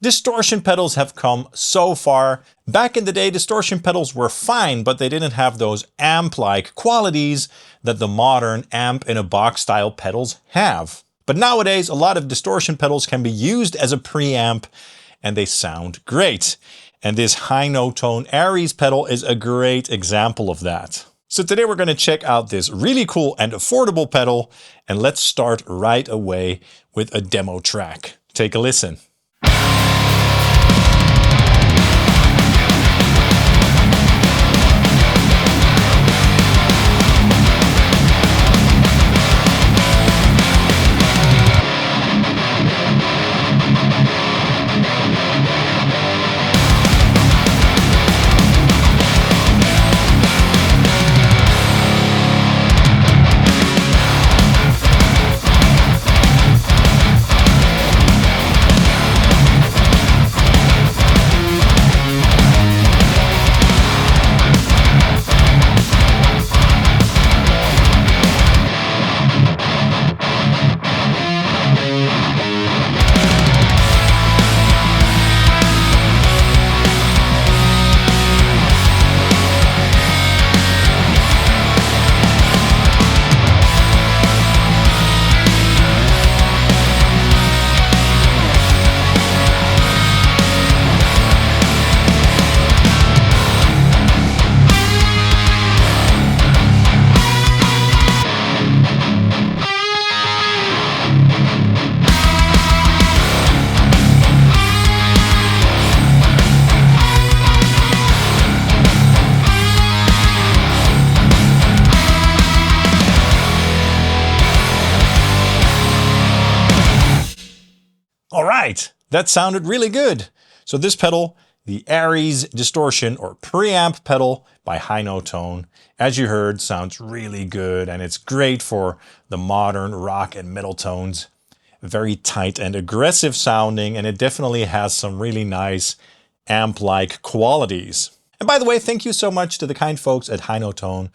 Distortion pedals have come so far. Back in the day, distortion pedals were fine, but they didn't have those amp-like qualities that the modern amp-in-a-box style pedals have. But nowadays, a lot of distortion pedals can be used as a preamp, and they sound great. And this Hynotone Ares pedal is a great example of that. So today we're going to check out this really cool and affordable pedal, and let's start right away with a demo track. Take a listen. All right, that sounded really good. So this pedal, the Ares Distortion or preamp pedal by Hynotone, as you heard, sounds really good, and it's great for the modern rock and metal tones. Very tight and aggressive sounding, and it definitely has some really nice amp-like qualities. And by the way, thank you so much to the kind folks at Hynotone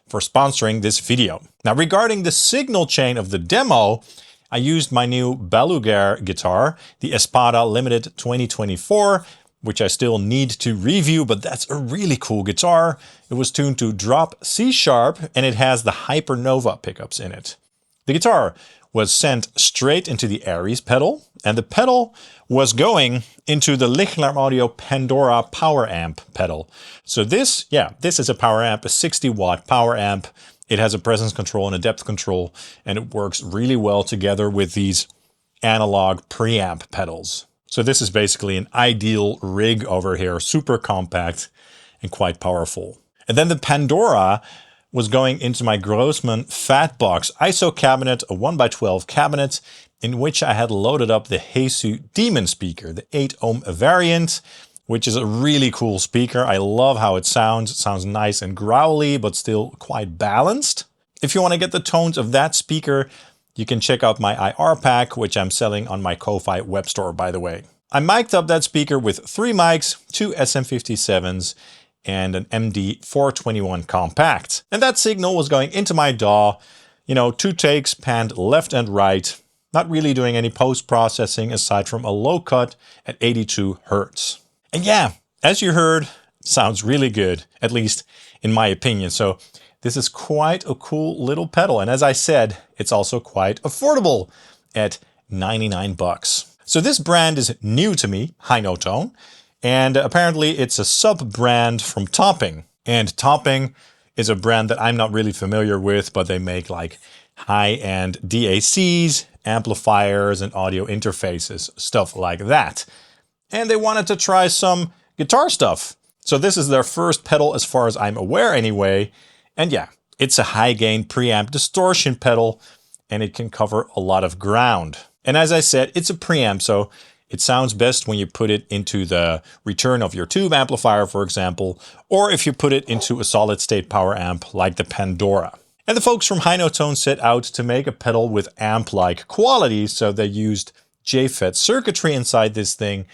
for sponsoring this video. Now, regarding the signal chain of the demo, I used my new Balaguer guitar, the Espada Limited 2024, which I still need to review, but that's a really cool guitar. It was tuned to drop C sharp, and it has the Hypernova pickups in it. The guitar was sent straight into the Ares pedal, and the pedal was going into the Lichtlaerm Audio PandorA power amp pedal. So this is a power amp, a 60-watt power amp. It has a presence control and a depth control, and it works really well together with these analog preamp pedals. So this is basically an ideal rig over here, super compact and quite powerful. And then the PandorA was going into my Grossman Fatbox ISO cabinet, a 1x12 cabinet, in which I had loaded up the Hesu Demon speaker, the 8-ohm variant, which is a really cool speaker. I love how it sounds. It sounds nice and growly, but still quite balanced. If you want to get the tones of that speaker, you can check out my IR pack, which I'm selling on my Ko-Fi web store, by the way. I mic'd up that speaker with 3 mics, 2 SM57s, and an MD421 Kompakt. And that signal was going into my DAW, 2 takes panned left and right, not really doing any post-processing aside from a low cut at 82 Hertz. And yeah, as you heard, sounds really good, at least in my opinion. So this is quite a cool little pedal. And as I said, it's also quite affordable at 99 bucks. So this brand is new to me, Hynotone, and apparently it's a sub-brand from Topping. And Topping is a brand that I'm not really familiar with, but they make like high-end DACs, amplifiers, and audio interfaces, stuff like that. And they wanted to try some guitar stuff. So this is their first pedal as far as I'm aware anyway. And yeah, it's a high gain preamp distortion pedal, and it can cover a lot of ground. And as I said, it's a preamp, so it sounds best when you put it into the return of your tube amplifier, for example, or if you put it into a solid state power amp like the PandorA. And the folks from Hynotone set out to make a pedal with amp-like qualities, so they used JFET circuitry inside this thing.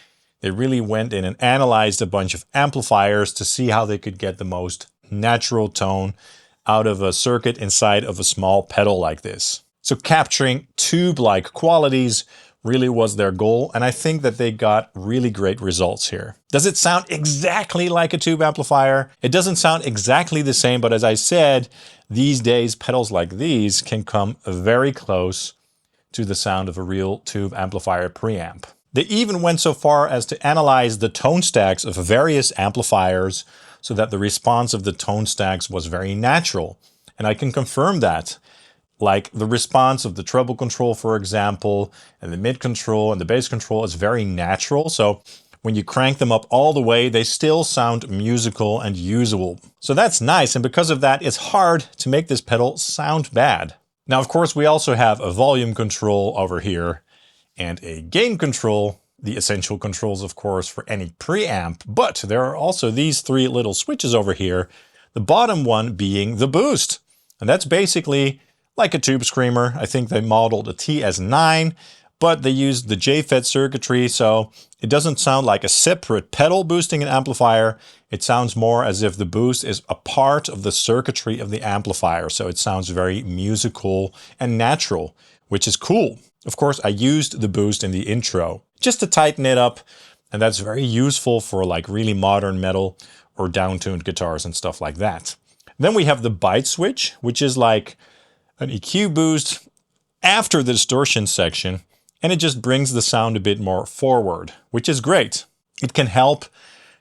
They really went in and analyzed a bunch of amplifiers to see how they could get the most natural tone out of a circuit inside of a small pedal like this. So capturing tube-like qualities really was their goal, and I think that they got really great results here. Does it sound exactly like a tube amplifier? It doesn't sound exactly the same, but as I said, these days pedals like these can come very close to the sound of a real tube amplifier preamp. They even went so far as to analyze the tone stacks of various amplifiers so that the response of the tone stacks was very natural. And I can confirm that. Like the response of the treble control, for example, and the mid control and the bass control is very natural. So when you crank them up all the way, they still sound musical and usable. So that's nice. And because of that, it's hard to make this pedal sound bad. Now, of course, we also have a volume control over here and a gain control, the essential controls, of course, for any preamp. But there are also these three little switches over here, the bottom one being the boost. And that's basically like a tube screamer. I think they modeled a TS9, but they used the JFET circuitry, so it doesn't sound like a separate pedal boosting an amplifier. It sounds more as if the boost is a part of the circuitry of the amplifier, so it sounds very musical and natural, which is cool. Of course, I used the boost in the intro just to tighten it up, and that's very useful for like really modern metal or down-tuned guitars and stuff like that. Then we have the byte switch, which is like an EQ boost after the distortion section, and it just brings the sound a bit more forward, which is great. It can help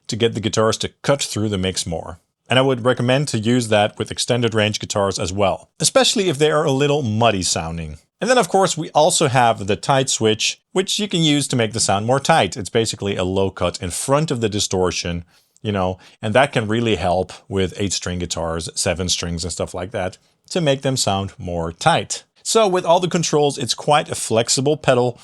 to get the guitars to cut through the mix more. And I would recommend to use that with extended range guitars as well, especially if they are a little muddy sounding. And then of course we also have the tight switch, which you can use to make the sound more tight. It's basically a low cut in front of the distortion, you know, and that can really help with 8-string guitars, 7 strings and stuff like that, to make them sound more tight. So with all the controls, it's quite a flexible pedal,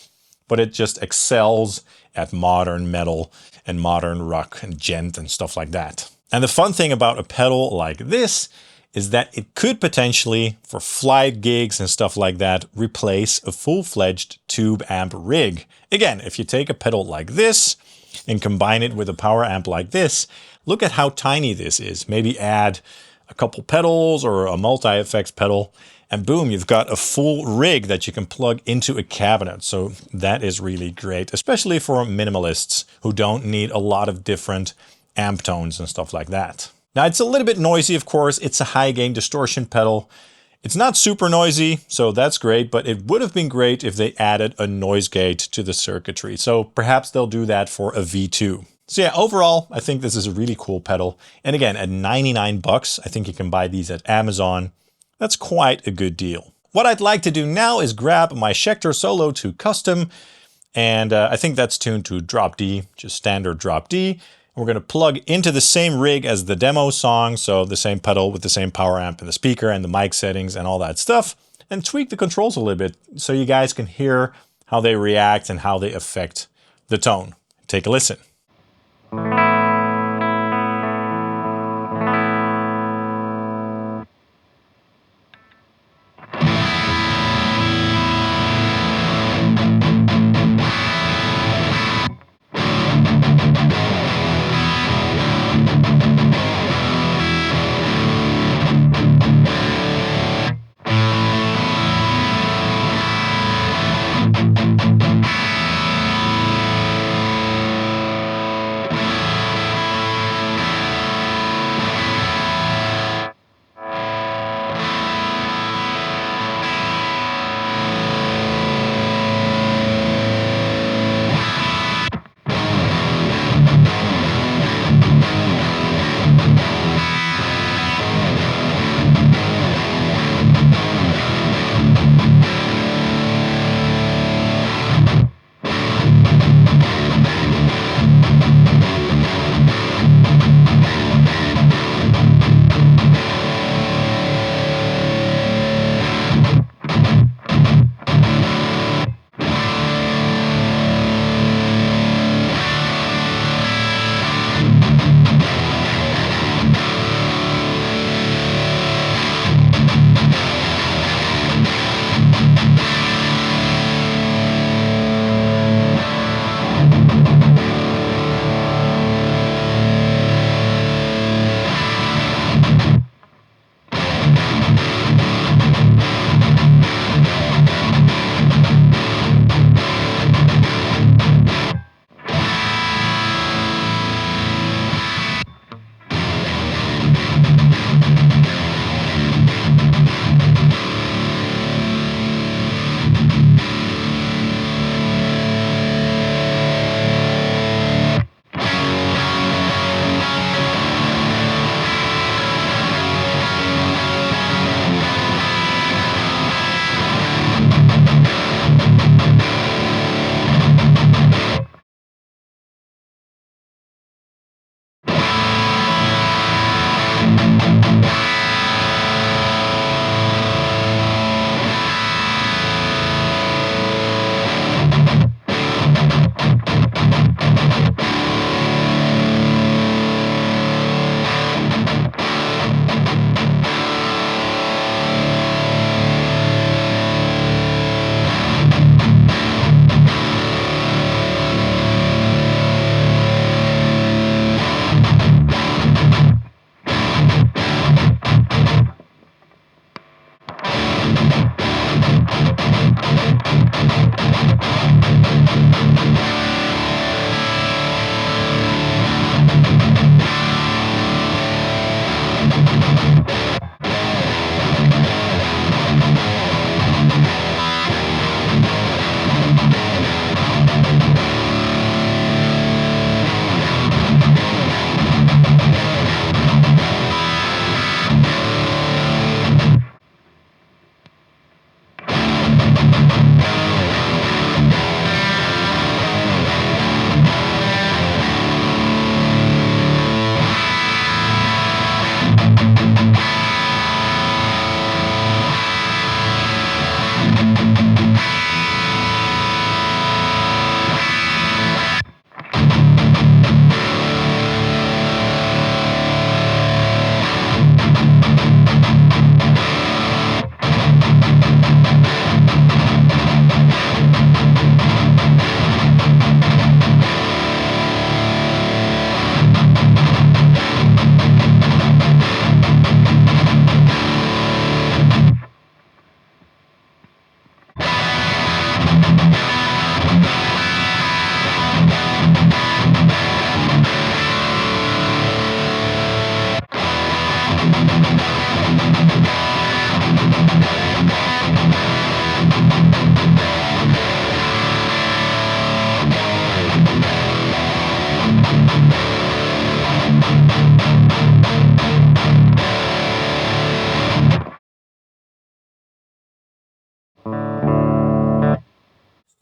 but it just excels at modern metal and modern rock and gent and stuff like that. And the fun thing about a pedal like this is that it could potentially, for flight gigs and stuff like that, replace a full-fledged tube amp rig. Again, if you take a pedal like this and combine it with a power amp like this, look at how tiny this is. Maybe add a couple pedals or a multi-effects pedal, and boom, you've got a full rig that you can plug into a cabinet. So that is really great, especially for minimalists who don't need a lot of different amp tones and stuff like that. Now it's a little bit noisy, of course. It's a high gain distortion pedal. It's not super noisy, so that's great, but it would have been great if they added a noise gate to the circuitry. So perhaps they'll do that for a V2. So yeah, overall, I think this is a really cool pedal. And again, at 99 bucks, I think you can buy these at Amazon. That's quite a good deal. What I'd like to do now is grab my Schecter Solo 2 Custom, and I think that's tuned to drop D, just standard drop D. And we're going to plug into the same rig as the demo song, so the same pedal with the same power amp and the speaker and the mic settings and all that stuff, and tweak the controls a little bit so you guys can hear how they react and how they affect the tone. Take a listen.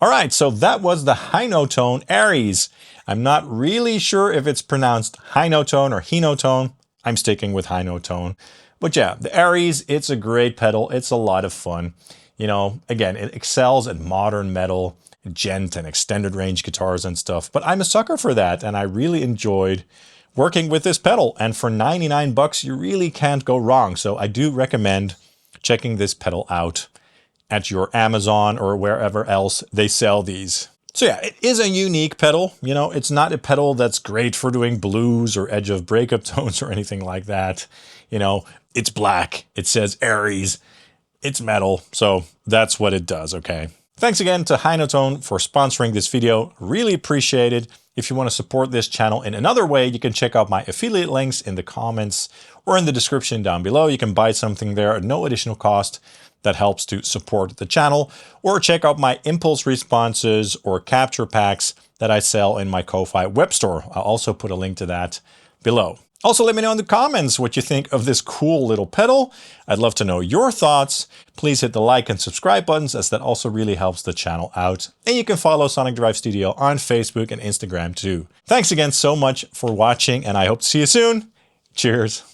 All right, so that was the Hynotone Ares. I'm not really sure if it's pronounced Hynotone or Hynotone. I'm sticking with Hynotone. But yeah, the Ares, it's a great pedal. It's a lot of fun. You know, again, it excels at modern metal, gent and extended range guitars and stuff. But I'm a sucker for that, and I really enjoyed working with this pedal. And for 99 bucks, you really can't go wrong. So I do recommend checking this pedal out at your Amazon or wherever else they sell these. So yeah, it is a unique pedal. You know, it's not a pedal that's great for doing blues or edge of breakup tones or anything like that. You know, it's black, it says Ares, it's metal, so that's what it does, okay? Thanks again to Hynotone for sponsoring this video. Really appreciate it. If you want to support this channel in another way, you can check out my affiliate links in the comments or in the description down below. You can buy something there at no additional cost. That helps to support the channel, or check out my impulse responses or capture packs that I sell in my Ko-Fi web store. I'll also put a link to that below. Also, let me know in the comments what you think of this cool little pedal. I'd love to know your thoughts. Please hit the like and subscribe buttons, as that also really helps the channel out. And you can follow Sonic Drive Studio on Facebook and Instagram too. Thanks again so much for watching, and I hope to see you soon. Cheers.